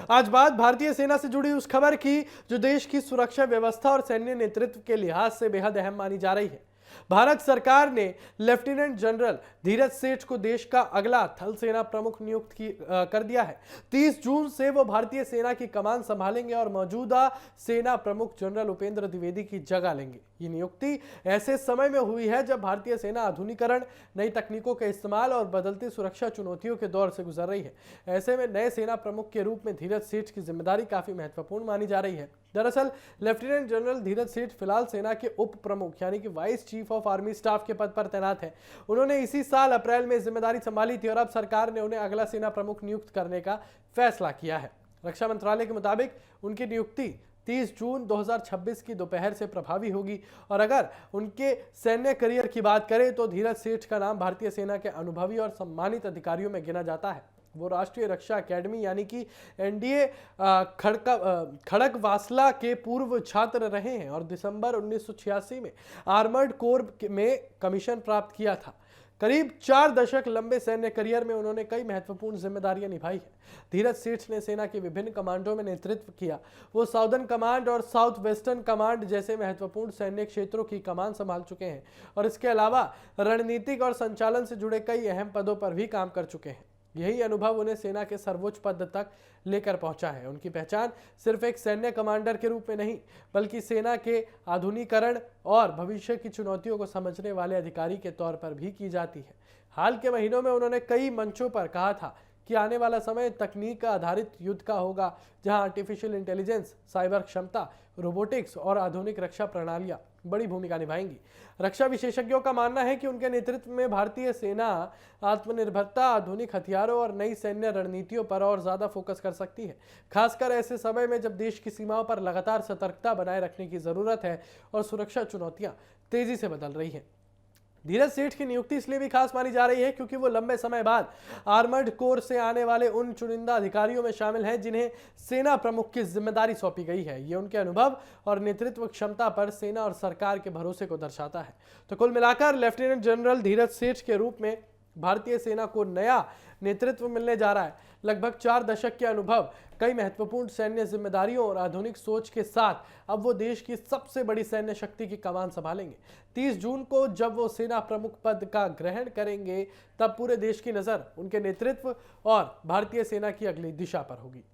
आज बात भारतीय सेना से जुड़ी उस खबर की जो देश की सुरक्षा व्यवस्था और सैन्य नेतृत्व के लिहाज से बेहद अहम मानी जा रही है। भारत सरकार ने लेफ्टिनेंट जनरल धीरज सेठ को देश का अगला थल सेना प्रमुख कर दिया है। 30 जून से वो भारतीय सेना की कमान संभालेंगे और मौजूदा सेना प्रमुख जनरल उपेंद्र द्विवेदी की जगह लेंगे। ये नियुक्ति ऐसे समय में हुई है जब भारतीय सेना आधुनिकीकरण, नई तकनीकों के इस्तेमाल और बदलती सुरक्षा चुनौतियों के दौर से गुजर रही है। ऐसे में नए सेना प्रमुख के रूप में धीरज सेठ की जिम्मेदारी काफी महत्वपूर्ण मानी जा रही है। दरअसल लेफ्टिनेंट जनरल धीरज सेठ फिलहाल सेना के उप प्रमुख यानी कि vice chief of army staff के पद पर तैनात हैं। उन्होंने इसी साल अप्रैल में जिम्मेदारी संभाली थी और अब सरकार ने उन्हें अगला सेना प्रमुख नियुक्त करने का फैसला किया है। रक्षा मंत्रालय के मुताबिक उनकी नियुक्ति 30 जून 2026 की दोपहर से प्रभावी होगी और अगर उनके सैन्य करियर की बात करें तो धीरज सेठ का नाम भारतीय सेना के अनुभवी और सम्मानित अधिकारियों में गिना जाता है। वो राष्ट्रीय रक्षा एकेडमी यानी कि एनडीए खड़गवासला के पूर्व छात्र रहे हैं और दिसंबर 1986 में आर्मर्ड कोर में कमीशन प्राप्त किया था। करीब 4 दशक लंबे सैन्य करियर में उन्होंने कई महत्वपूर्ण जिम्मेदारियां निभाई है। धीरज सेठ ने सेना के विभिन्न कमांडों में नेतृत्व किया। वो साउदर्न कमांड और साउथ वेस्टर्न कमांड जैसे महत्वपूर्ण सैन्य क्षेत्रों की कमान संभाल चुके हैं और इसके अलावा रणनीतिक और संचालन से जुड़े कई अहम पदों पर भी काम कर चुके हैं। यही अनुभव उन्हें सेना के सर्वोच्च पद तक लेकर पहुंचा है। उनकी पहचान सिर्फ एक सैन्य कमांडर के रूप में नहीं बल्कि सेना के आधुनिकीकरण और भविष्य की चुनौतियों को समझने वाले अधिकारी के तौर पर भी की जाती है। हाल के महीनों में उन्होंने कई मंचों पर कहा था कि आने वाला समय तकनीक आधारित युद्ध का होगा, जहां आर्टिफिशियल इंटेलिजेंस, साइबर क्षमता, रोबोटिक्स और आधुनिक रक्षा प्रणालियां बड़ी भूमिका निभाएंगी। रक्षा विशेषज्ञों का मानना है कि उनके नेतृत्व में भारतीय सेना आत्मनिर्भरता, आधुनिक हथियारों और नई सैन्य रणनीतियों पर और ज्यादा फोकस कर सकती है, खासकर ऐसे समय में जब देश की सीमाओं पर लगातार सतर्कता बनाए रखने की जरूरत है और सुरक्षा चुनौतियां तेजी से बदल रही हैं। धीरज सेठ की नियुक्ति इसलिए भी खास मानी जा रही है क्योंकि वो लंबे समय बाद आर्मर्ड कोर से आने वाले उन चुनिंदा अधिकारियों में शामिल हैं जिन्हें सेना प्रमुख की जिम्मेदारी सौंपी गई है। ये उनके अनुभव और नेतृत्व क्षमता पर सेना और सरकार के भरोसे को दर्शाता है। तो कुल मिलाकर लेफ्टिनेंट जनरल धीरज सेठ के रूप में भारतीय सेना को नया नेतृत्व मिलने जा रहा है। लगभग 4 दशक के अनुभव, कई महत्वपूर्ण सैन्य जिम्मेदारियों और आधुनिक सोच के साथ अब वो देश की सबसे बड़ी सैन्य शक्ति की कमान संभालेंगे। 30 जून को जब वो सेना प्रमुख पद का ग्रहण करेंगे तब पूरे देश की नजर उनके नेतृत्व और भारतीय सेना की अगली दिशा पर होगी।